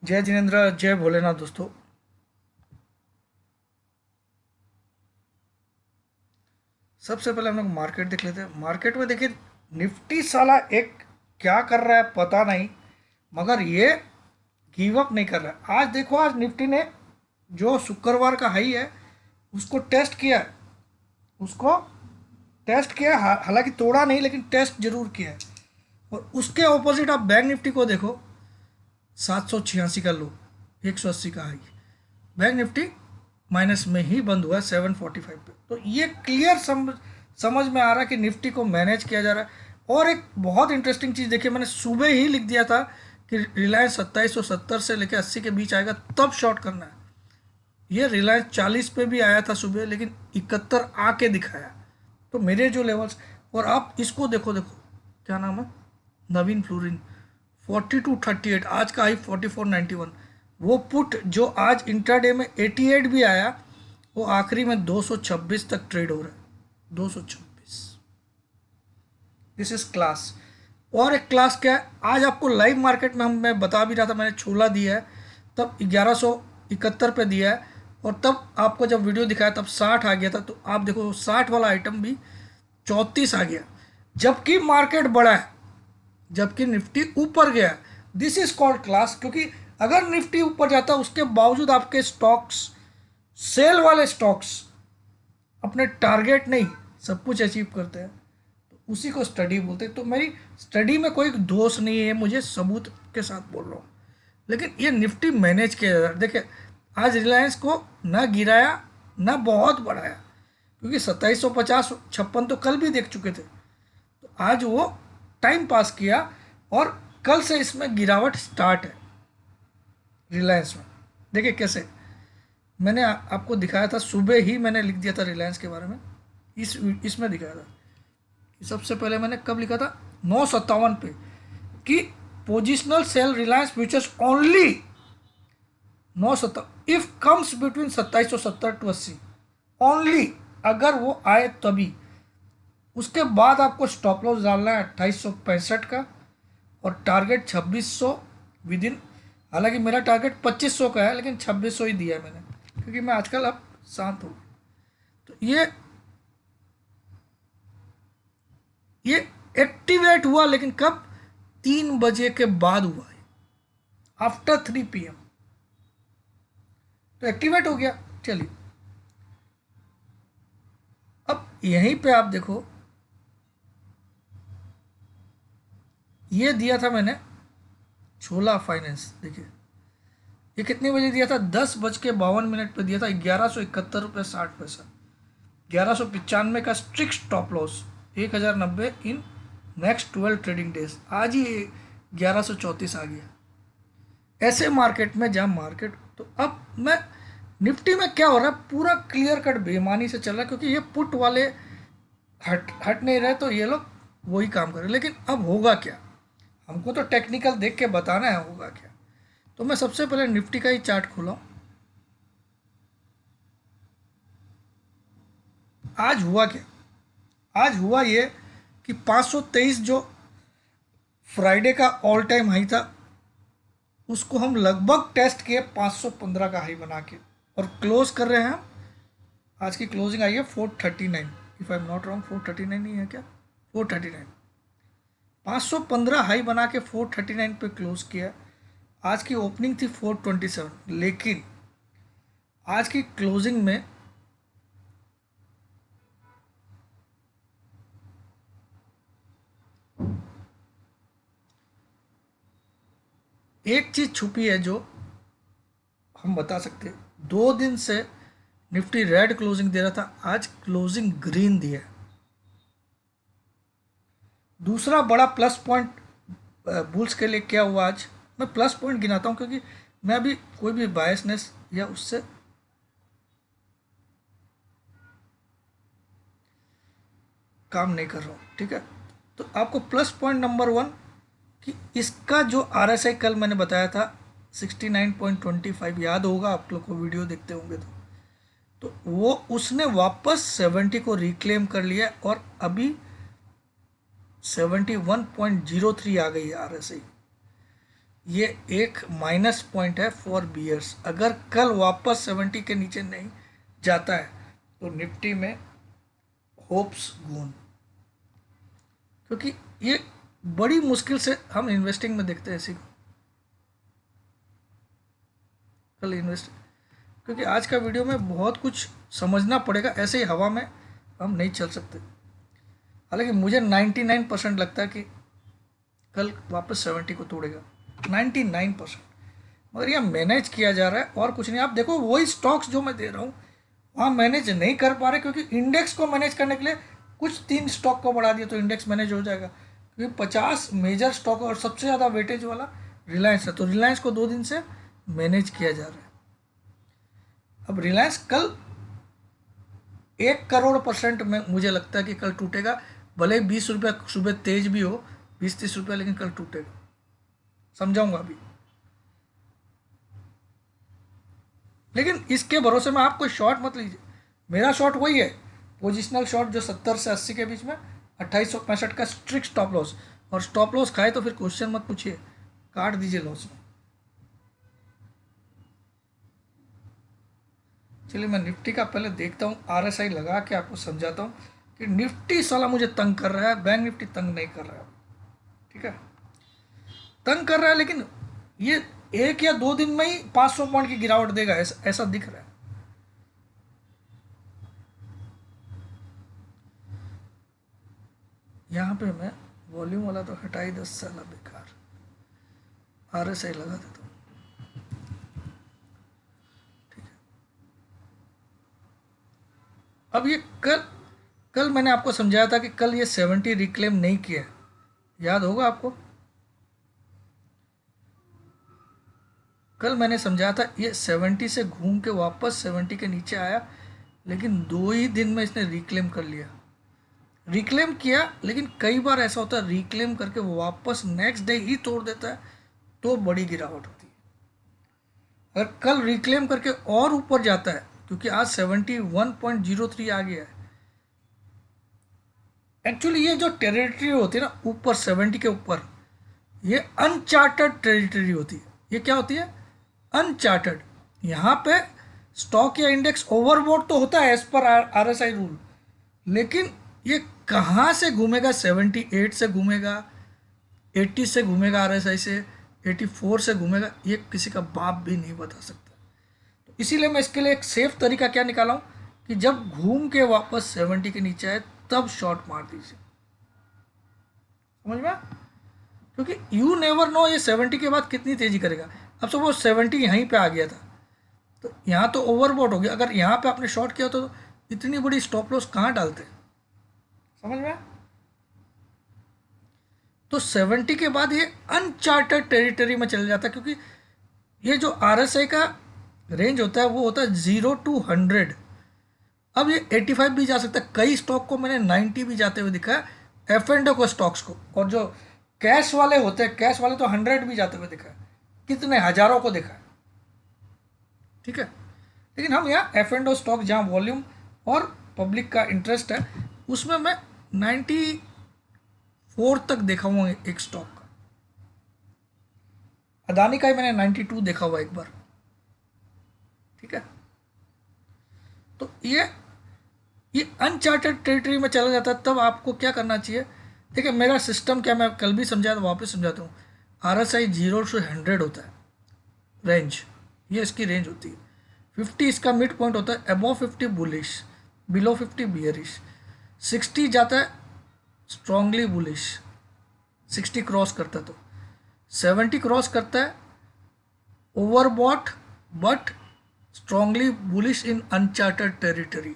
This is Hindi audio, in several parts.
जय जिनेन्द्र, जय भोलेनाथ दोस्तों। सबसे पहले हम लोग मार्केट देख लेते हैं। मार्केट में देखिए, निफ्टी साला एक क्या कर रहा है पता नहीं, मगर ये गिव अप नहीं कर रहा है। आज देखो, आज निफ्टी ने जो शुक्रवार का हाई है उसको टेस्ट किया है। उसको टेस्ट किया है, हालांकि तोड़ा नहीं लेकिन टेस्ट जरूर किया है। और उसके ऑपोजिट आप बैंक निफ्टी को देखो, 786 का लो, 180 का हाई। बैंक निफ्टी माइनस में ही बंद हुआ है 745 पे। तो ये क्लियर समझ में आ रहा है कि निफ्टी को मैनेज किया जा रहा है। और एक बहुत इंटरेस्टिंग चीज़ देखिए, मैंने सुबह ही लिख दिया था कि रिलायंस 2770 से लेकर 80 के बीच आएगा तब शॉर्ट करना है। ये रिलायंस 40 पे भी आया था सुबह, लेकिन 71 आके दिखाया। तो मेरे जो लेवल्स, और आप इसको देखो देखो, क्या नाम है, नवीन फ्लोरिन 4238, आज का हाई 4491। वो पुट जो आज इंट्राडे में 88 भी आया, वो आखिरी में 226 तक ट्रेड हो रहा है। 226, दिस इज क्लास। और एक क्लास क्या है, आज आपको लाइव मार्केट में मैं बता भी रहा था, मैंने छोला दिया है तब 1171 पे दिया है, और तब आपको जब वीडियो दिखाया तब 60 आ गया था। तो आप देखो 60 वाला आइटम भी 34 आ गया, जबकि मार्केट बढ़ा है, जबकि निफ्टी ऊपर गया। This is called class. क्योंकि अगर निफ्टी ऊपर जाता उसके बावजूद आपके स्टॉक्स, सेल वाले स्टॉक्स अपने टारगेट नहीं सब कुछ अचीव करते हैं, तो उसी को स्टडी बोलते हैं। तो मेरी स्टडी में कोई दोष नहीं है, मुझे सबूत के साथ बोल रहा हूँ। लेकिन ये निफ्टी मैनेज किया जा रहा है। देखिए, आज रिलायंस को ना गिराया ना बहुत बढ़ाया, क्योंकि 2750 56 तो कल भी देख चुके थे। तो आज वो टाइम पास किया, और कल से इसमें गिरावट स्टार्ट है रिलायंस में। देखिए कैसे, मैंने आपको दिखाया था, सुबह ही मैंने लिख दिया था रिलायंस के बारे में। इसमें दिखाया था कि सबसे पहले मैंने कब लिखा था, 957 पे, कि positional sell Reliance futures only 957 if comes between 2770 to 80, only अगर वो आए तभी। उसके बाद आपको स्टॉप लॉस डालना है 2865 का, और टारगेट 2600 विद इन। हालांकि मेरा टारगेट 2500 का है, लेकिन 2600 ही दिया है मैंने, क्योंकि मैं आजकल अब शांत हूँ। तो ये एक्टिवेट हुआ, लेकिन कब, 3 बजे के बाद हुआ है, आफ्टर 3 PM। तो एक्टिवेट हो गया। चलिए, अब यहीं पे आप देखो, ये दिया था मैंने छोला फाइनेंस। देखिए ये कितने बजे दिया था, 10:52 पे दिया था, 1171 रुपये 60 पैसा। 1195 का strict stop loss, 1090 in next 12 trading days. आज ही 1134 आ गया। ऐसे मार्केट में जहाँ मार्केट, तो अब मैं निफ्टी में क्या हो रहा है, पूरा क्लियर कट बेईमानी से चल रहा है, क्योंकि ये पुट वाले हट हट नहीं रहे, तो ये लोग वही काम कर रहे हैं। लेकिन अब होगा क्या, हमको तो टेक्निकल देख के बताना है होगा क्या। तो मैं सबसे पहले निफ्टी का ही चार्ट खोला। आज हुआ क्या, आज हुआ ये कि 523 जो फ्राइडे का ऑल टाइम हाई था, उसको हम लगभग टेस्ट किए 515 का हाई बना के, और क्लोज कर रहे हैं हम। आज की क्लोजिंग आई है 439, if I am not wrong, 439 ही है क्या, 439। 515 हाई बना के 439 पे क्लोज किया। आज की ओपनिंग थी 427, लेकिन आज की क्लोजिंग में एक चीज छुपी है जो हम बता सकते हैं। 2 दिन से निफ्टी रेड क्लोजिंग दे रहा था, आज क्लोजिंग ग्रीन दिया है। दूसरा बड़ा प्लस पॉइंट बुल्स के लिए क्या हुआ, आज मैं प्लस पॉइंट गिनाता हूं, क्योंकि मैं अभी कोई भी बायसनेस या उससे काम नहीं कर रहा हूं, ठीक है। तो आपको प्लस पॉइंट नंबर 1, कि इसका जो RSI कल मैंने बताया था 69.25, याद होगा आप लोग को, वीडियो देखते होंगे तो वो उसने वापस 70 को रिक्लेम कर लिया, और अभी 71.03 आ गई है RSI। ये एक माइनस पॉइंट है फॉर बियर्स। अगर कल वापस 70 के नीचे नहीं जाता है तो निफ्टी में होप्स गून, क्योंकि ये बड़ी मुश्किल से हम इन्वेस्टिंग में देखते हैं इसी को। कल इन्वेस्ट, क्योंकि आज का वीडियो में बहुत कुछ समझना पड़ेगा, ऐसे ही हवा में हम नहीं चल सकते। हालांकि मुझे 99% लगता है कि कल वापस 70 को तोड़ेगा, 99%। मगर यह मैनेज किया जा रहा है और कुछ नहीं। आप देखो वही स्टॉक्स जो मैं दे रहा हूँ वहाँ मैनेज नहीं कर पा रहे, क्योंकि इंडेक्स को मैनेज करने के लिए कुछ 3 स्टॉक को बढ़ा दिया तो इंडेक्स मैनेज हो जाएगा, क्योंकि 50 मेजर स्टॉक और सबसे ज़्यादा वेटेज वाला रिलायंस है, तो रिलायंस को 2 दिन से मैनेज किया जा रहा है। अब रिलायंस कल 1 करोड़% में मुझे लगता है कि कल टूटेगा, भले ही 20 रुपया सुबह तेज भी हो, 20-30 रुपया, लेकिन कल टूटेगा। समझाऊंगा अभी। लेकिन इसके भरोसे में आप कोई शॉर्ट मत लीजिए। मेरा शॉर्ट वही है, पोजिशनल शॉर्ट जो 70 से 80 के बीच में, 2865 का स्ट्रिक्ट स्टॉप लॉस। और स्टॉप लॉस खाए तो फिर क्वेश्चन मत पूछिए, काट दीजिए लॉस में। चलिए मैं निफ्टी का पहले देखता हूँ, RSI लगा के आपको समझाता हूँ कि निफ्टी साला मुझे तंग कर रहा है, बैंक निफ्टी तंग नहीं कर रहा है। ठीक है, तंग कर रहा है, लेकिन ये 1 या 2 दिन में ही 500 पॉइंट की गिरावट देगा, ऐसा दिख रहा है। यहाँ पे मैं वॉल्यूम वाला तो हटा ही 10 साल बेकार, RSI लगा देता हूँ। ठीक है, अब ये कल मैंने आपको समझाया था कि कल ये 70 रिक्लेम नहीं किया, याद होगा आपको। कल मैंने समझाया था ये 70 से घूम के वापस 70 के नीचे आया, लेकिन 2 ही दिन में इसने रिक्लेम कर लिया। रिक्लेम किया, लेकिन कई बार ऐसा होता है रिक्लेम करके वापस नेक्स्ट डे ही तोड़ देता है, तो बड़ी गिरावट होती है। अगर कल रिक्लेम करके और ऊपर जाता है, क्योंकि आज 71.03 आ गया है। एक्चुअली ये जो टेरिटरी होती है ना ऊपर 70 के ऊपर, ये अनचार्टर्ड टेरिटरी होती है। ये क्या होती है? अनचार्टर्ड। यहाँ पे स्टॉक या इंडेक्स ओवरबॉट तो होता है एज पर RSI रूल, लेकिन ये कहाँ से घूमेगा? 78 से घूमेगा, 80 से घूमेगा, RSI से 84 से घूमेगा, ये किसी का बाप भी नहीं बता सकता। तो इसीलिए मैं इसके लिए एक सेफ तरीका क्या निकाला हूँ कि जब घूम के वापस 70 के नीचे आए तब शॉर्ट मार दीजिए। समझ में? क्योंकि यू नेवर नो ये 70 के बाद कितनी तेजी करेगा। अब सपोज 70 यहीं पे आ गया था, तो यहाँ तो ओवरबॉट हो गया। अगर यहाँ पे आपने शॉर्ट किया तो इतनी बड़ी स्टॉप लॉस कहाँ डालते? समझ में? तो 70 के बाद ये अनचार्टर्ड टेरिटरी में चले जाता है, क्योंकि ये जो RSI का रेंज होता है वो होता है 0 to 100। अब ये 85 भी जा सकता है। कई स्टॉक को मैंने 90 भी जाते हुए दिखा है, F&O को स्टॉक्स को। और जो कैश वाले होते हैं, कैश वाले तो 100 भी जाते हुए दिखा है, कितने हजारों को देखा है। ठीक है, लेकिन हम यहाँ F&O स्टॉक जहाँ वॉल्यूम और पब्लिक का इंटरेस्ट है, उसमें मैं 94 तक देखा हुआ एक स्टॉक का। अदानी का ही मैंने 92 देखा हुआ एक बार। ठीक है, तो ये अनचार्टेड टेरिटरी में चला जाता है। तब आपको क्या करना चाहिए? देखिए मेरा सिस्टम क्या, मैं कल भी समझाया था, वापस समझाता हूँ। RSI 0 से 100 होता है रेंज, ये इसकी रेंज होती है। 50 इसका मिड पॉइंट होता है। Above 50 bullish, below 50 bearish. 60 जाता है स्ट्रांगली बुलिश, 60 क्रॉस करता है तो 70 क्रॉस करता है overbought but strongly bullish in uncharted territory.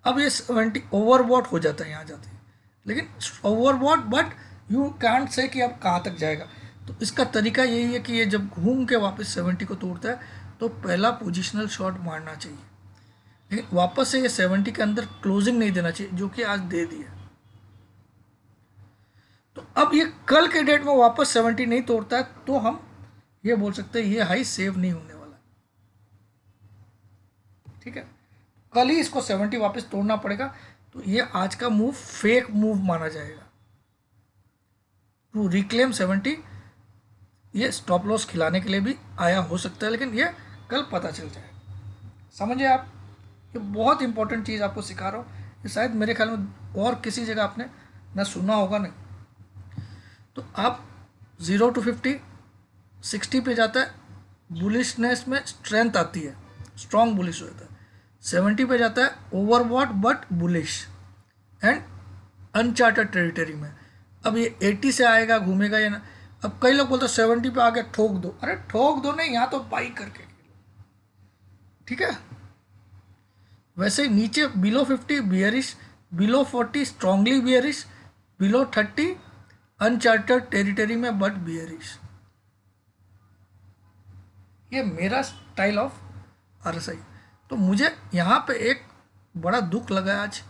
अब ये 70 ओवरबॉट हो जाता है यहाँ जाते हैं, लेकिन overbought but you can't say कि अब कहाँ तक जाएगा। तो इसका तरीका यही है कि ये जब घूम के वापस 70 को तोड़ता है तो पहला पोजिशनल शॉट मारना चाहिए, लेकिन वापस से ये 70 के अंदर क्लोजिंग नहीं देना चाहिए, जो कि आज दे दिया। तो अब ये कल के डेट में वापस 70 नहीं तोड़ता है तो हम ये बोल सकते हैं ये हाई सेव नहीं होने वाला। ठीक है, कल ही इसको 70 वापस तोड़ना पड़ेगा, तो ये आज का मूव फेक मूव माना जाएगा। टू रिक्लेम 70 ये स्टॉप लॉस खिलाने के लिए भी आया हो सकता है, लेकिन ये कल पता चल जाए। समझे आप? ये बहुत इंपॉर्टेंट चीज़ आपको सिखा रहा हूँ, ये शायद मेरे ख्याल में और किसी जगह आपने ना सुना होगा नहीं। तो आप 0 to 50 60 पे जाता है, बुलिशनेस में स्ट्रेंथ आती है, स्ट्रॉन्ग बुलिश होता है। 70 पे जाता है overbought but bullish and uncharted territory में। अब ये 80 से आएगा, घूमेगा या ना। अब कई लोग बोलते हैं 70 पे आ गया ठोक दो, अरे ठोक दो नहीं, यहाँ तो बाई करके, ठीक है। वैसे ही नीचे below 50 bearish, below 40 strongly bearish, below 30 uncharted territory में बट बियरिश। ये मेरा स्टाइल ऑफ आरएसआई। तो मुझे यहाँ पे एक बड़ा दुख लगा आज,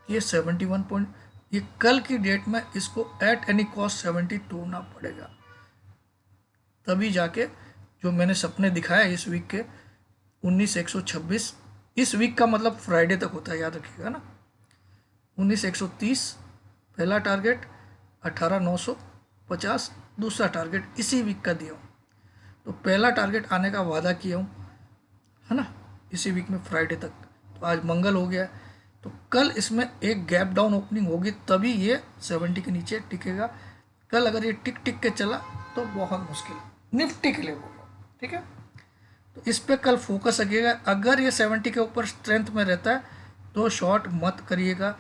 ये 71 पॉइंट, ये कल की डेट में इसको एट एनी कॉस्ट 70 तोड़ना पड़ेगा, तभी जाके जो मैंने सपने दिखाया इस वीक के 19,126, इस वीक का मतलब फ्राइडे तक होता है, याद रखिएगा ना। 19,130 पहला टारगेट, 18,950 दूसरा टारगेट इसी वीक का दिया हूँ। तो पहला टारगेट आने का वादा किया हूँ, है ना, इसी वीक में फ्राइडे तक। तो आज मंगल हो गया, तो कल इसमें एक गैप डाउन ओपनिंग होगी, तभी ये 70 के नीचे टिकेगा। कल अगर ये टिक टिक के चला तो बहुत मुश्किल, निफ्टी के लिए बोल रहा हूँ, ठीक है। तो इस पर कल फोकस रखिएगा। अगर ये 70 के ऊपर स्ट्रेंथ में रहता है तो शॉर्ट मत करिएगा।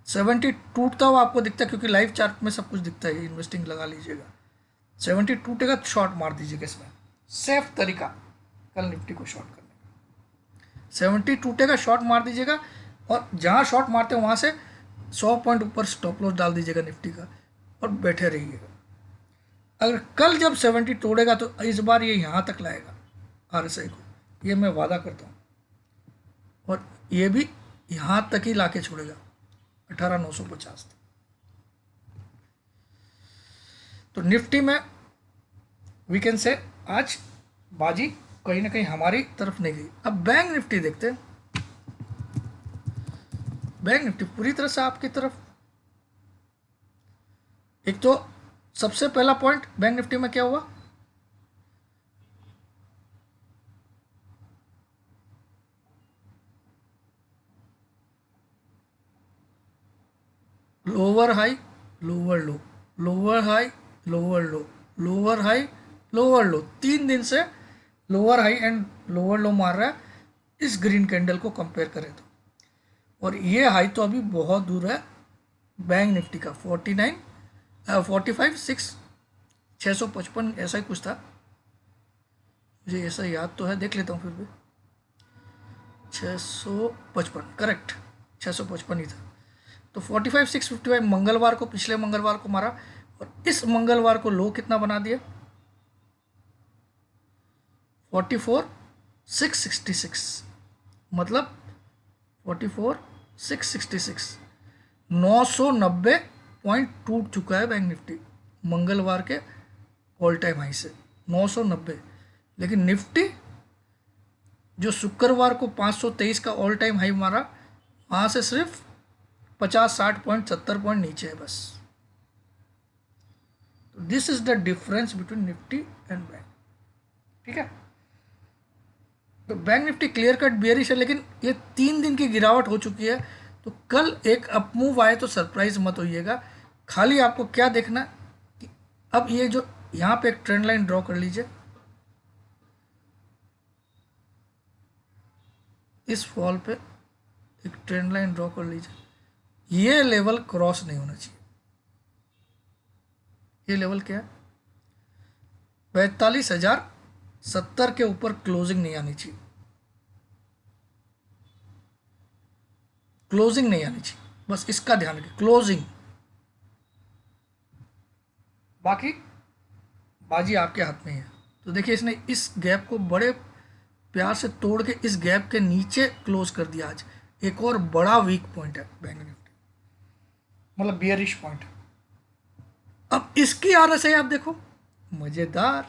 70 टूटता हुआ आपको दिखता है, क्योंकि लाइव चार्ट में सब कुछ दिखता है, इन्वेस्टिंग लगा लीजिएगा। 70 टूटेगा तो शॉर्ट मार दीजिएगा, इसमें सेफ तरीका कल निफ्टी को शॉर्ट करने का। 70 टूटेगा शॉर्ट मार दीजिएगा, और जहाँ शॉर्ट मारते हैं वहाँ से 100 पॉइंट ऊपर स्टॉप लॉस डाल दीजिएगा निफ्टी का, और बैठे रहिएगा। अगर कल जब 70 तोड़ेगा तो इस बार ये यहाँ तक लाएगा आरएसआई को, ये मैं वादा करता हूँ, और ये भी यहाँ तक ही लाके छोड़ेगा 18,950 तक। तो निफ्टी में वीकेंड से आज बाजी कहीं ना कहीं हमारी तरफ नहीं गई। अब बैंक निफ्टी देखते हैं। बैंक निफ्टी पूरी तरह से आपकी तरफ। एक तो सबसे पहला पॉइंट बैंक निफ्टी में क्या हुआ, लोअर हाई लोअर लो, लोअर हाई लोअर लो, लोअर हाई लोअर लो, 3 दिन से लोअर हाई एंड लोअर लो मार रहा है इस ग्रीन कैंडल को कंपेयर करें तो। और ये हाई तो अभी बहुत दूर है बैंक निफ्टी का, 655 ऐसा ही कुछ था, मुझे ऐसा याद तो है, देख लेता हूँ फिर भी। 655 करेक्ट, 655 ही था। तो 45,655 मंगलवार को, पिछले मंगलवार को मारा, और इस मंगलवार को लो कितना बना दिया, 44,666, मतलब 44,666, 990 पॉइंट टूट चुका है बैंक निफ्टी मंगलवार के ऑल टाइम हाई से, 990। लेकिन निफ्टी जो शुक्रवार को 523 का ऑल टाइम हाई मारा, वहाँ से सिर्फ 50-60 पॉइंट 70 पॉइंट नीचे है बस। This is the difference between Nifty and bank, ठीक है। तो bank Nifty clear cut bearish है, लेकिन ये 3 दिन की गिरावट हो चुकी है। तो कल एक अप मूव आए तो सरप्राइज मत होइएगा। खाली आपको क्या देखना कि अब ये जो यहाँ पे एक ट्रेंड लाइन ड्रॉ कर लीजिए, इस फॉल पे एक ट्रेंड लाइन ड्रॉ कर लीजिए, ये लेवल क्रॉस नहीं होना चाहिए। ये लेवल क्या है, 45,070 के ऊपर क्लोजिंग नहीं आनी चाहिए, क्लोजिंग नहीं आनी चाहिए, बस इसका ध्यान रखिए, क्लोजिंग। बाकी बाजी आपके हाथ में है। तो देखिए इसने इस गैप को बड़े प्यार से तोड़ के इस गैप के नीचे क्लोज कर दिया आज। एक और बड़ा वीक पॉइंट है बैंक निफ्टी, मतलब बियरिश पॉइंट। अब इसकी आरएसआई आप देखो, मजेदार।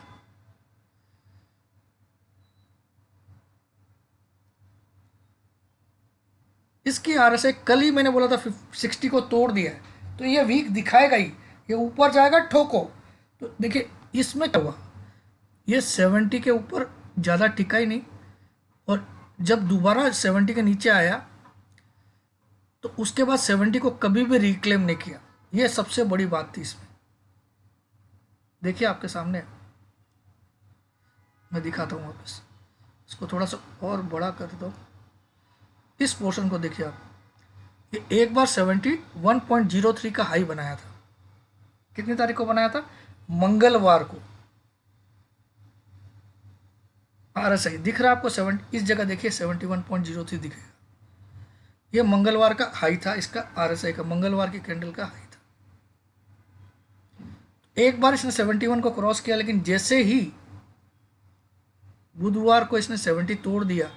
इसकी आरएसआई कल ही मैंने बोला था 60 को तोड़ दिया है, तो ये वीक दिखाएगा ही, ये ऊपर जाएगा ठोको। तो देखिए इसमें क्या हुआ, ये 70 के ऊपर ज़्यादा टिका ही नहीं, और जब दोबारा 70 के नीचे आया तो उसके बाद 70 को कभी भी रिक्लेम नहीं किया। ये सबसे बड़ी बात थी इसमें। देखिए आपके सामने मैं दिखाता हूँ वापस, इसको थोड़ा सा और बड़ा कर दो, इस पोर्शन को देखिए आप। ये एक बार 71.03 का हाई बनाया था। कितनी तारीख को बनाया था? मंगलवार को। RSI दिख रहा है आपको? 70 इस जगह देखिए 71.03 दिखेगा। ये मंगलवार का हाई था इसका, RSI का मंगलवार की कैंडल का हाई था। एक बार इसने 71 को क्रॉस किया, लेकिन जैसे ही बुधवार को इसने 70 तोड़ दिया,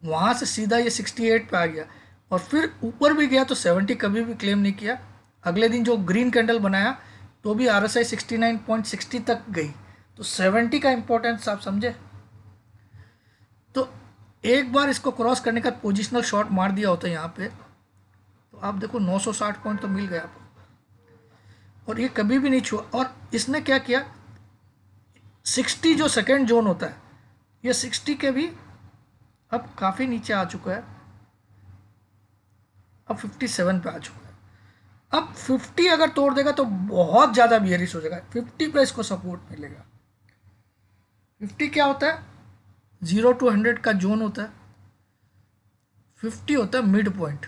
वहां से सीधा ये 68 पे आ गया, और फिर ऊपर भी गया तो 70 कभी भी क्लेम नहीं किया। अगले दिन जो ग्रीन कैंडल बनाया तो भी RSI 69.60 तक गई। तो 70 का इंपॉर्टेंस आप समझे। तो एक बार इसको क्रॉस करने का पोजिशनल शॉट मार दिया होता है यहाँ पे, तो आप देखो 960 पॉइंट तो मिल गया आपको, और ये कभी भी नहीं छुआ। और इसने क्या किया, 60 जो सेकेंड जोन होता है, ये 60 के भी अब काफ़ी नीचे आ चुका है, अब 57 पे आ चुका है। अब 50 अगर तोड़ देगा तो बहुत ज़्यादा बियरिश हो जाएगा। 50 पे इसको सपोर्ट मिलेगा। 50 क्या होता है? 0 to 100 का जोन होता है। 50 होता है मिड पॉइंट,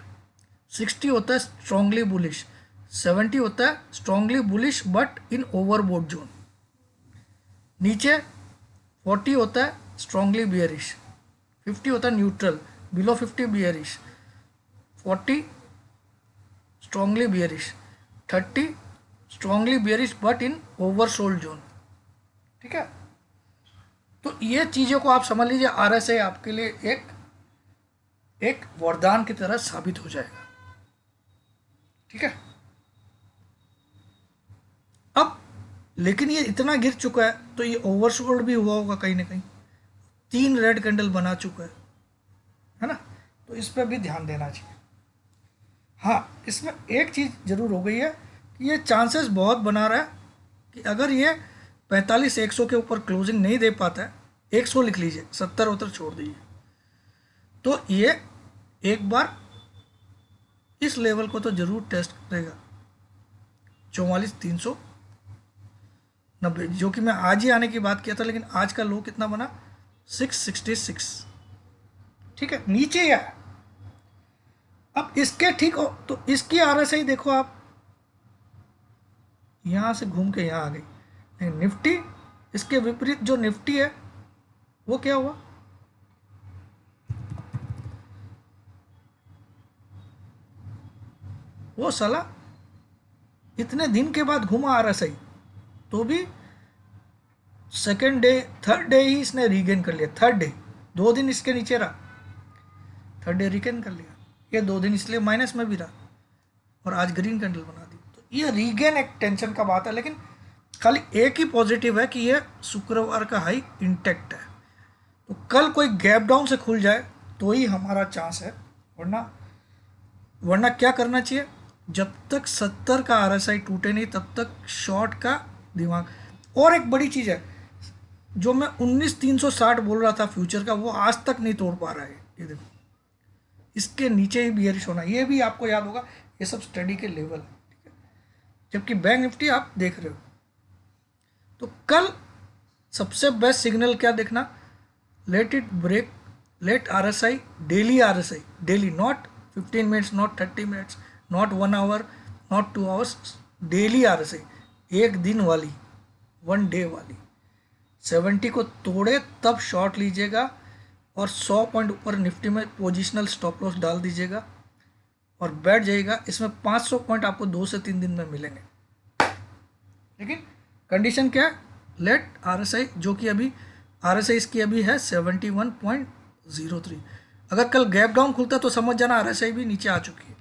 60 होता है स्ट्रांगली बुलिश, 70 होता है strongly bullish but in overbought zone, नीचे 40 होता है स्ट्रांगली बियरिश, 50 होता है neutral, below 50 bearish, 40 strongly bearish, 30 strongly bearish but in oversold zone. ठीक है, तो ये चीज़ों को आप समझ लीजिए। RSI आपके लिए एक वरदान की तरह साबित हो जाएगा। ठीक है, अब लेकिन ये इतना गिर चुका है तो ये ओवरसोल्ड भी हुआ होगा कहीं ना कहीं। 3 रेड कैंडल बना चुका है ना, तो इस पर भी ध्यान देना चाहिए। हाँ, इसमें एक चीज़ जरूर हो गई है कि ये चांसेस बहुत बना रहा है कि अगर ये 45-100 के ऊपर क्लोजिंग नहीं दे पाता है, 100 लिख लीजिए, 70 छोड़ दीजिए, तो ये एक बार इस लेवल को तो जरूर टेस्ट करेगा, 44,390, जो कि मैं आज ही आने की बात किया था, लेकिन आज का लो कितना बना? 666। ठीक है, नीचे ही आया। अब इसके ठीक हो तो इसकी RSI देखो आप, यहां से घूम के यहां आ गई, लेकिन निफ्टी इसके विपरीत जो निफ्टी है वो क्या हुआ? वो साला इतने दिन के बाद घूमा RSI, तो भी सेकेंड डे थर्ड डे ही इसने रीगेन कर लिया। थर्ड डे 2 दिन इसके नीचे रहा, थर्ड डे रीगेन कर लिया। ये 2 दिन इसलिए माइनस में भी रहा और आज ग्रीन कैंडल बना दी। तो ये रीगेन एक टेंशन का बात है, लेकिन खाली एक ही पॉजिटिव है कि ये शुक्रवार का हाई इंटैक्ट है। तो कल कोई गैप डाउन से खुल जाए तो ही हमारा चांस है, वरना क्या करना चाहिए? जब तक 70 का RSI टूटे नहीं तब तक शॉर्ट का दिमाग। और एक बड़ी चीज़ है, जो मैं 19,360 बोल रहा था फ्यूचर का, वो आज तक नहीं तोड़ पा रहा है। ये देखो, इसके नीचे ही बियरिश होना, ये भी आपको याद होगा, ये सब स्टडी के लेवल है। ठीक है, जबकि बैंक निफ्टी आप देख रहे हो। तो कल सबसे बेस्ट सिग्नल क्या देखना? Let it break, let RSI, daily RSI, daily, not 15 minutes, not 30 minutes, not 1 hour, not 2 hours, daily RSI, एक दिन वाली, 1 डे वाली 70 को तोड़े तब शॉर्ट लीजिएगा, और 100 पॉइंट ऊपर निफ्टी में पोजिशनल स्टॉप लॉस डाल दीजिएगा और बैठ जाइएगा। इसमें 500 पॉइंट आपको 2 से 3 दिन में मिलेंगे। लेकिन कंडीशन क्या है? लेट RSI, जो कि अभी RSI इसकी अभी है 71.03। अगर कल गैप डाउन खुलता तो समझ जाना RSI भी नीचे आ चुकी है।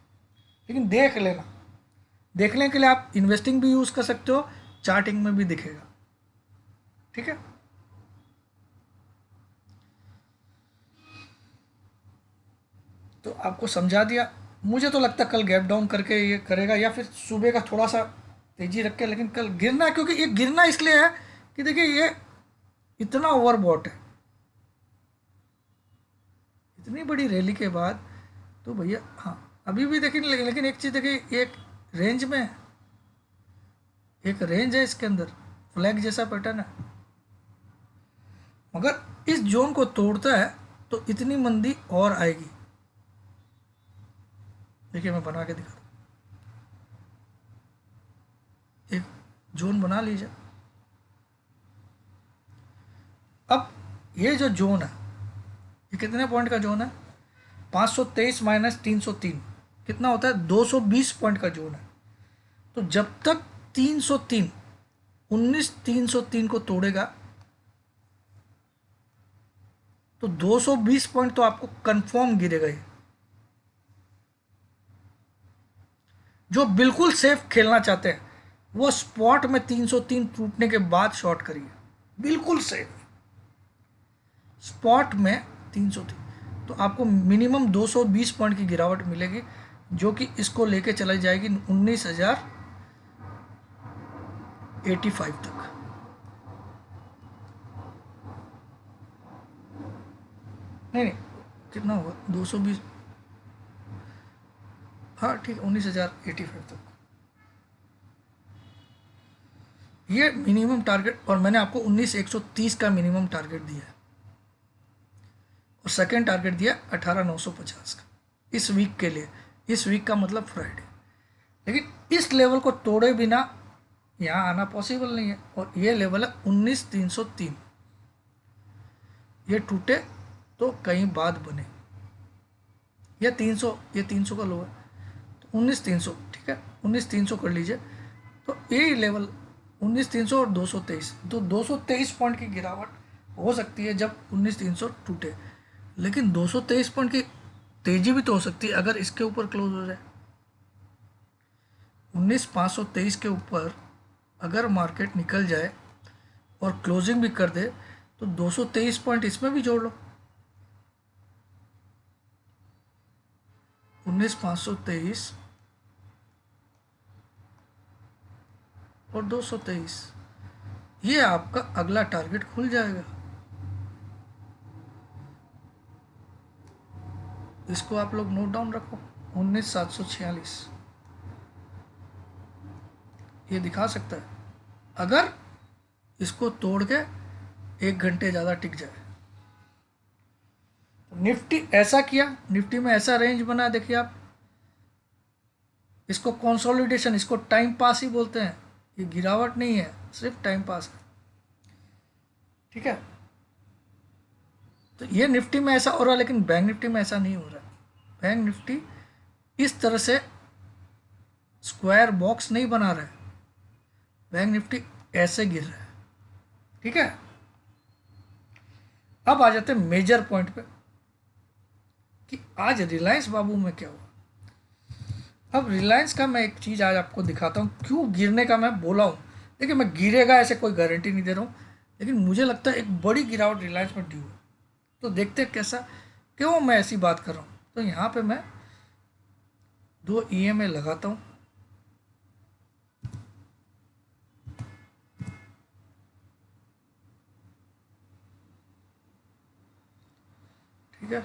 लेकिन देख लेना, देखने के लिए आप इन्वेस्टिंग भी यूज़ कर सकते हो, चार्टिंग में भी दिखेगा। ठीक है, तो आपको समझा दिया। मुझे तो लगता है कल गैप डाउन करके ये करेगा, या फिर सुबह का थोड़ा सा तेजी रख के, लेकिन कल गिरना है, क्योंकि ये गिरना इसलिए है कि देखिए ये इतना ओवरबॉट है, इतनी बड़ी रैली के बाद। तो भैया हाँ, अभी भी देखिए, लेकिन एक चीज़ देखिए, एक रेंज में है, एक रेंज है इसके अंदर, फ्लैग जैसा पैटर्न है। मगर इस जोन को तोड़ता है तो इतनी मंदी और आएगी। देखिए मैं बना के दिखाता हूँ, एक जोन बना लीजिए। अब ये जो जोन है, ये कितने पॉइंट का जोन है? 523 माइनस 303 कितना होता है? 220 पॉइंट का जोन है। तो जब तक 303 303 को तोड़ेगा तो 220 पॉइंट तो आपको कंफर्म गिरेगा ये। जो बिल्कुल सेफ खेलना चाहते हैं वो स्पॉट में 303 टूटने के बाद शॉर्ट करिए, बिल्कुल सेफ। स्पॉट में 303 तो आपको मिनिमम 220 पॉइंट की गिरावट मिलेगी, जो कि इसको लेके चलाई जाएगी 19,085 तक। नहीं नहीं, कितना होगा 220? हाँ ठीक है, 19,085 तक ये मिनिमम टारगेट। और मैंने आपको 19,130 का मिनिमम टारगेट दिया है, और सेकेंड टारगेट दिया 18,950 का इस वीक के लिए। इस वीक का मतलब फ्राइडे। लेकिन इस लेवल को तोड़े बिना यहाँ आना पॉसिबल नहीं है, और ये लेवल है 19,303। ये टूटे तो कहीं बाद बने। ये 300, ये 300 का लो है, तो 19,300, ठीक है 19,300 कर लीजिए। तो ये लेवल 19,300 और 223, तो 223 पॉइंट की गिरावट हो सकती है जब 19,300 टूटे। लेकिन 223 पॉइंट की तेजी भी तो हो सकती है अगर इसके ऊपर क्लोज हो जाए। 19,523 के ऊपर अगर मार्केट निकल जाए और क्लोजिंग भी कर दे तो 223 पॉइंट इसमें भी जोड़ लो। 19,523 और 223, ये आपका अगला टारगेट खुल जाएगा। इसको आप लोग नोट डाउन रखो, 19,746 ये दिखा सकता है अगर इसको तोड़ के 1 घंटे ज़्यादा टिक जाए। निफ्टी ऐसा किया, निफ्टी में ऐसा रेंज बना, देखिए आप, इसको कंसोलिडेशन, इसको टाइम पास ही बोलते हैं। ये गिरावट नहीं है, सिर्फ टाइम पास है, ठीक है। तो ये निफ्टी में ऐसा हो रहा है, लेकिन बैंक निफ्टी में ऐसा नहीं हो रहा है। बैंक निफ्टी इस तरह से स्क्वायर बॉक्स नहीं बना रहा है, बैंक निफ्टी ऐसे गिर रहा है, ठीक है। अब आ जाते हैं मेजर पॉइंट पे कि आज रिलायंस बाबू में क्या हुआ। अब रिलायंस का मैं एक चीज़ आज आपको दिखाता हूँ, क्यों गिरने का मैं बोला हूँ। देखिए मैं गिरेगा ऐसे कोई गारंटी नहीं दे रहा हूँ, लेकिन मुझे लगता है एक बड़ी गिरावट रिलायंस में ड्यू है। तो देखते हैं कैसा, क्यों मैं ऐसी बात कर रहा हूँ। तो यहाँ पे मैं 2 EMA लगाता हूँ, ठीक है।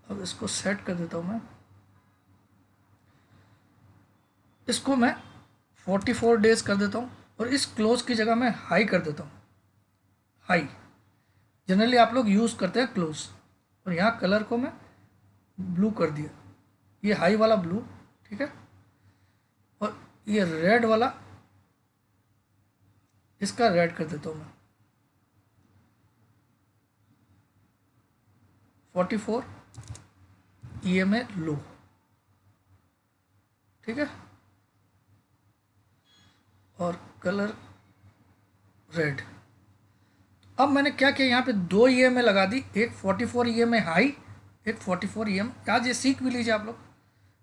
अब इसको सेट कर देता हूँ मैं, इसको मैं 44 डेज कर देता हूँ, और इस क्लोज की जगह मैं हाई कर देता हूँ। हाई जनरली आप लोग यूज़ करते हैं क्लोज, और यहाँ कलर को मैं ब्लू कर दिया, ये हाई वाला ब्लू, ठीक है। और ये रेड वाला, इसका रेड कर देता हूँ मैं 44 EMA लो, ठीक है। और कलर रेड। अब मैंने क्या किया, यहाँ पे 2 EMA लगा दी, एक 44 EMA हाई, एक 44 EMA। आज ये सीख भी लीजिए आप लोग,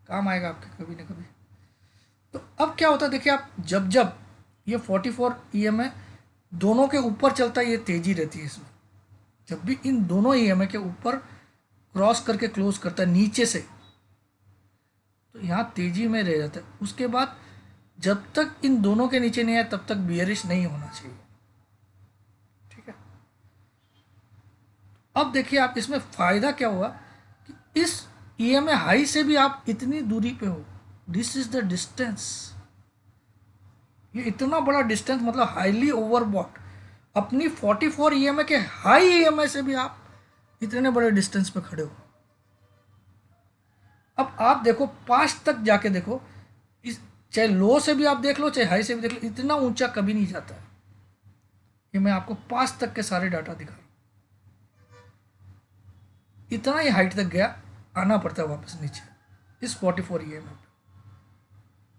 काम आएगा आपके कभी ना कभी। तो अब क्या होता है, देखिए आप, जब जब ये 44 EMA दोनों के ऊपर चलता है, ये तेजी रहती है इसमें। जब भी इन दोनों EMA के ऊपर क्रॉस करके क्लोज करता है नीचे से, तो यहाँ तेजी में रह जाता है। उसके बाद जब तक इन दोनों के नीचे नहीं आए तब तक बियरिश नहीं होना चाहिए, ठीक है। अब देखिए आप इसमें फ़ायदा क्या हुआ कि इस ईएमए हाई से भी आप इतनी दूरी पे हो। This is the distance. ये इतना बड़ा डिस्टेंस मतलब हाईली ओवरबॉट। अपनी 44 ईएमए के हाई ईएमए से भी आप इतने बड़े डिस्टेंस पे खड़े हो। अब आप देखो पास तक जाके देखो, इस चाहे लो से भी आप देख लो चाहे हाई से भी देख लो, इतना ऊंचा कभी नहीं जाता है। ये मैं आपको पास तक के सारे डाटा दिखा रहा हूँ। इतना ही हाइट तक गया, आना पड़ता है वापस नीचे इस 44 ईएमए पे।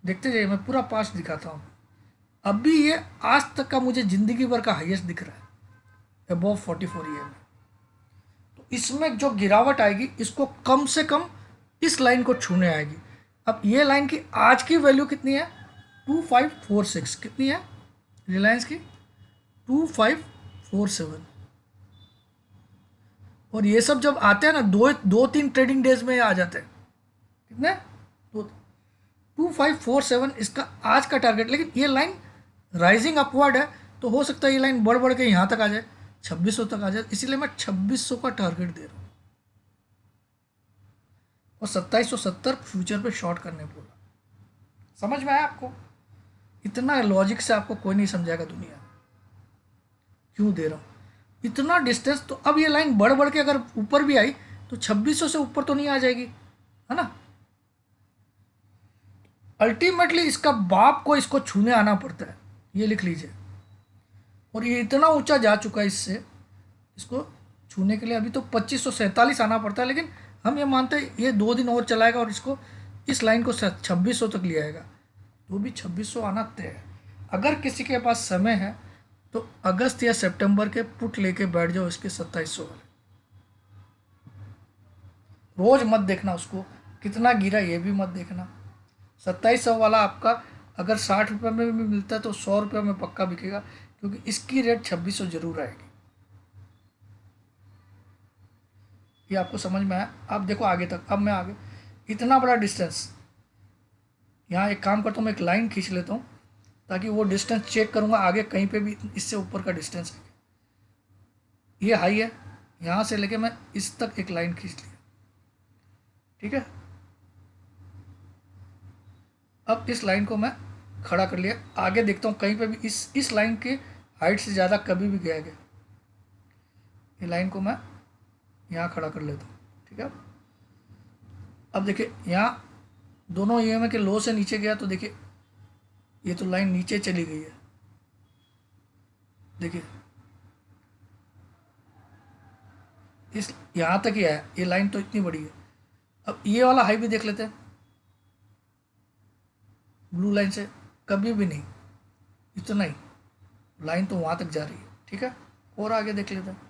देखते जाइए, मैं पूरा पास दिखाता हूँ। अभी ये आज तक का मुझे जिंदगी भर का हाईएस्ट दिख रहा है, अबव 44 ईएमए। तो इसमें जो गिरावट आएगी इसको कम से कम इस लाइन को छूने आएगी। अब ये लाइन की आज की वैल्यू कितनी है? 2546। कितनी है रिलायंस की? 2547। और ये सब जब आते हैं ना, दो तीन ट्रेडिंग डेज में आ जाते हैं। कितने? 2547 इसका आज का टारगेट। लेकिन ये लाइन राइजिंग अपवर्ड है, तो हो सकता है ये लाइन बढ़ बढ़ के यहाँ तक आ जाए, 2600 तक आ जाए। इसीलिए मैं 2600 का टारगेट दे रहा हूँ और 2770 फ्यूचर पे शॉर्ट करने बोला। समझ में आया आपको? इतना लॉजिक से आपको कोई नहीं समझाएगा दुनिया। क्यों दे रहा हूँ इतना डिस्टेंस? तो अब ये लाइन बढ़ बढ़ के अगर ऊपर भी आई तो 2600 से ऊपर तो नहीं आ जाएगी, है ना? अल्टीमेटली इसका बाप को इसको छूने आना पड़ता है, ये लिख लीजिए। और ये इतना ऊंचा जा चुका है, इससे इसको छूने के लिए अभी तो 2547 आना पड़ता है। लेकिन हम ये मानते हैं ये 2 दिन और चलाएगा और इसको इस लाइन को 2600 तक ले आएगा, तो भी 2600 आना तय है। अगर किसी के पास समय है तो अगस्त या सितंबर के पुट लेके बैठ जाओ इसके 2700 वाले। रोज मत देखना उसको कितना गिरा, ये भी मत देखना। 2700 वाला आपका अगर 60 रुपये में भी मिलता है तो 100 रुपये में पक्का बिकेगा, क्योंकि इसकी रेट 2600 जरूर आएगी। ये आपको समझ में आया? अब देखो आगे तक। अब मैं आगे इतना बड़ा डिस्टेंस, यहाँ एक काम करता हूँ, मैं एक लाइन खींच लेता हूँ ताकि वो डिस्टेंस चेक करूँगा आगे कहीं पे भी इससे ऊपर का डिस्टेंस है। ये हाई है, यहाँ से लेके मैं इस तक एक लाइन खींच लिया, ठीक है। अब इस लाइन को मैं खड़ा कर लिया, आगे देखता हूँ कहीं पे भी इस लाइन की हाइट से ज़्यादा कभी भी गया। ये लाइन को मैं यहाँ खड़ा कर लेता हूँ, ठीक है। अब देखिए यहाँ दोनों ईएमए के लो से नीचे गया, तो देखिए ये तो लाइन नीचे चली गई है। देखिए इस यहाँ तक ही आया, ये लाइन तो इतनी बड़ी है। अब ये वाला हाई भी देख लेते हैं, ब्लू लाइन से कभी भी नहीं, इतना ही लाइन तो वहाँ तक जा रही है, ठीक है। और आगे देख लेते हैं,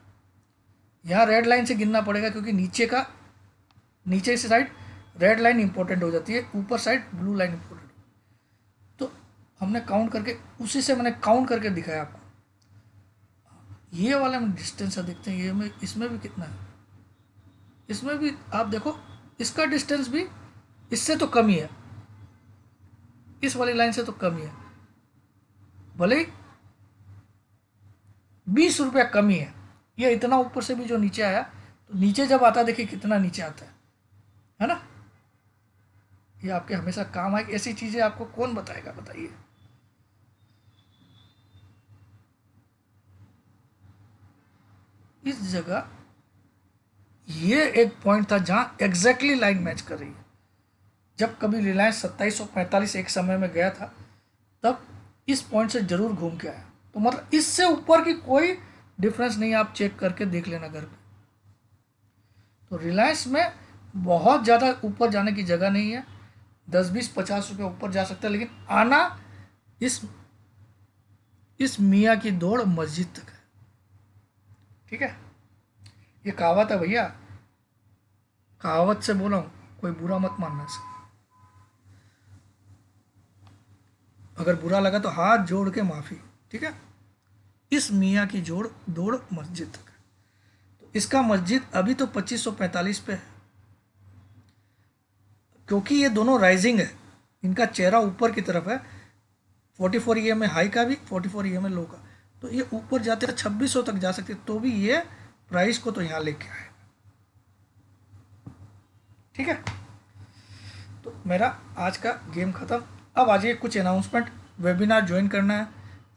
यहाँ रेड लाइन से गिनना पड़ेगा क्योंकि नीचे से साइड रेड लाइन इंपॉर्टेंट हो जाती है, ऊपर साइड ब्लू लाइन इंपॉर्टेंट। तो हमने काउंट करके, उसी से मैंने काउंट करके दिखाया आपको। ये वाला में डिस्टेंस है, देखते हैं ये में, इसमें भी कितना है। इसमें भी आप देखो, इसका डिस्टेंस भी इससे तो कम ही है, इस वाली लाइन से तो कम ही है, भले ही 20 रुपया कम ही है। ये इतना ऊपर से भी जो नीचे आया, तो नीचे जब आता देखिए कितना नीचे आता है ना। ये आपके हमेशा काम आएगी, ऐसी चीजें आपको कौन बताएगा, बताइए। इस जगह ये एक पॉइंट था जहां एग्जैक्टली लाइन मैच कर रही है। जब कभी रिलायंस 2745 एक समय में गया था, तब इस पॉइंट से जरूर घूम के आया। तो मतलब इससे ऊपर की कोई डिफरेंस नहीं, आप चेक करके देख लेना घर पे। तो रिलायंस में बहुत ज़्यादा ऊपर जाने की जगह नहीं है, 10 20 50 रुपये ऊपर जा सकता है, लेकिन आना इस मियाँ की दौड़ मस्जिद तक है, ठीक है। ये कहावत है भैया, कहावत से बोला हूँ, कोई बुरा मत मानना इसे। अगर बुरा लगा तो हाथ जोड़ के माफ़ी, ठीक है। इस मियाँ की दौड़ मस्जिद तक है। तो इसका मस्जिद अभी तो 2545 पे है, क्योंकि ये दोनों राइजिंग है, इनका चेहरा ऊपर की तरफ है। 44 ईएमए हाई का भी, 44 ईएमए लो का, तो ये ऊपर जाते हैं 2600 तक जा सकते, तो भी ये प्राइस को तो यहाँ लेके आए। ठीक है, तो मेरा आज का गेम ख़त्म। अब आ जाइए कुछ अनाउंसमेंट। वेबिनार ज्वाइन करना है,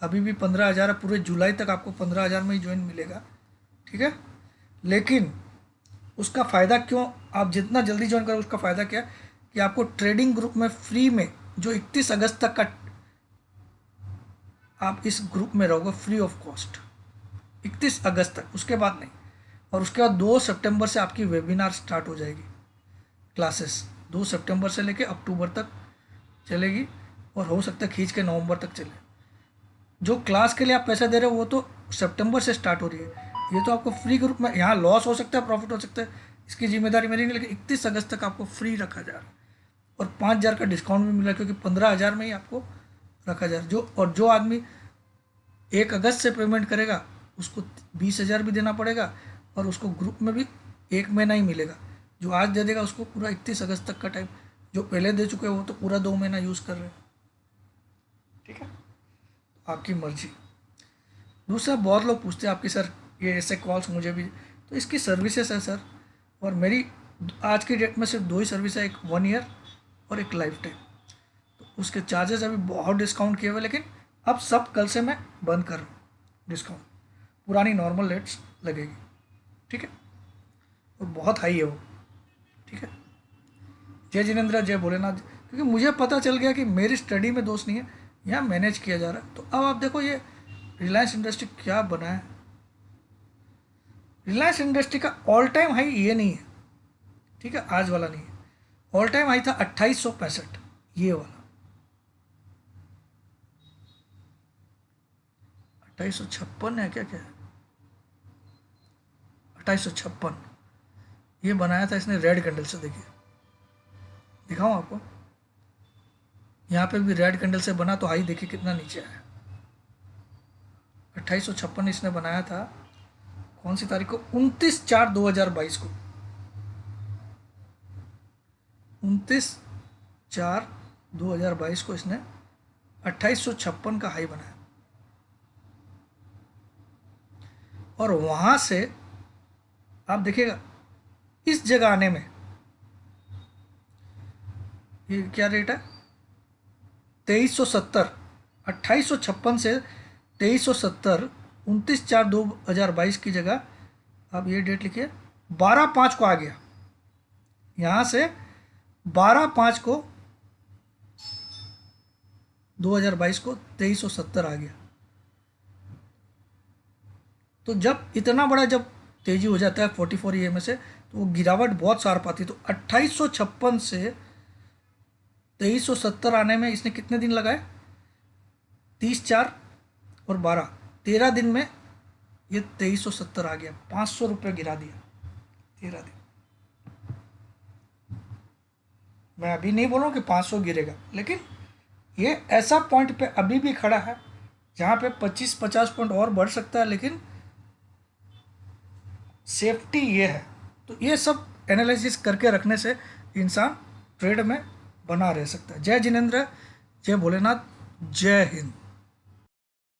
अभी भी 15,000 है, पूरे जुलाई तक आपको 15,000 में ही ज्वाइन मिलेगा। ठीक है, लेकिन उसका फ़ायदा क्यों, आप जितना जल्दी ज्वाइन करो उसका फ़ायदा क्या है कि आपको ट्रेडिंग ग्रुप में फ्री में जो 31 अगस्त तक का आप इस ग्रुप में रहोगे फ्री ऑफ कॉस्ट 31 अगस्त तक, उसके बाद नहीं। और उसके बाद 2 सितंबर से आपकी वेबिनार स्टार्ट हो जाएगी, क्लासेस 2 सितंबर से लेके अक्टूबर तक चलेगी, और हो सकता है खींच के नवंबर तक चले। जो क्लास के लिए आप पैसा दे रहे हो वो तो सितंबर से स्टार्ट हो रही है, ये तो आपको फ्री ग्रुप में, यहाँ लॉस हो सकता है प्रॉफिट हो सकता है, इसकी जिम्मेदारी मेरी नहीं, लेकिन 31 अगस्त तक आपको फ्री रखा जा रहा है। और 5,000 का डिस्काउंट भी मिल रहा है, क्योंकि 15,000 में ही आपको रखा जा रहा है। जो आदमी 1 अगस्त से पेमेंट करेगा उसको 20,000 भी देना पड़ेगा, और उसको ग्रुप में भी 1 महीना ही मिलेगा। जो आज दे देगा उसको पूरा 31 अगस्त तक का टाइम, जो पहले दे चुके हैं वो तो पूरा 2 महीना यूज़ कर रहे हैं। ठीक है, आपकी मर्जी। दूसरा, बहुत लोग पूछते हैं आपकी सर ये ऐसे कॉल्स मुझे भी, तो इसकी सर्विसेज है सर, और मेरी आज की डेट में सिर्फ 2 ही सर्विस है, एक 1 ईयर और एक लाइफ टाइम। तो उसके चार्जेस अभी बहुत डिस्काउंट किए हुए, लेकिन अब सब कल से मैं बंद कर रहा हूँ डिस्काउंट, पुरानी नॉर्मल रेट्स लगेगी। ठीक है, और बहुत हाई है वो। ठीक है, जय जिनेंद्र, जय भोलेनाथ। क्योंकि मुझे पता चल गया कि मेरी स्टडी में दोष नहीं है, यहाँ मैनेज किया जा रहा है। तो अब आप देखो ये रिलायंस इंडस्ट्री क्या बना है। रिलायंस इंडस्ट्री का ऑल टाइम हाई ये नहीं है, ठीक है, आज वाला नहीं है। ऑल टाइम हाई था 2865, ये वाला 2856 है, क्या क्या है 2856, ये बनाया था इसने रेड कैंडल से। देखिए दिखाऊं आपको, यहाँ पे भी रेड कैंडल से बना, तो हाई देखिए कितना नीचे आया। 2856 इसने बनाया था, कौन सी तारीख को, 29/4/2022 को, 29/4/2022 को इसने 2856 का हाई बनाया। और वहां से आप देखिएगा इस जगह आने में ये क्या रेट है, 2370, 2856 से 2370, 29/4/2022 की जगह आप ये डेट लिखिए 12/5 को आ गया। यहाँ से 12/5 को 2022 को 2370 आ गया। तो जब इतना बड़ा जब तेजी हो जाता है 44 EMA से, तो वो गिरावट बहुत शार्प आती है। तो 2856 से 2370 आने में इसने कितने दिन लगाए, 30, 4 और 12, 13 दिन में ये 2370 आ गया, 500 रुपये गिरा दिया 13 दिन। मैं अभी नहीं बोल रहा हूँ कि 500 गिरेगा, लेकिन ये ऐसा पॉइंट पे अभी भी खड़ा है जहाँ पे 25-50 पॉइंट और बढ़ सकता है, लेकिन सेफ्टी ये है। तो ये सब एनालिसिस करके रखने से इंसान ट्रेड में बना रह सकता है। जय जिनेंद्र, जय भोलेनाथ, जय हिंद।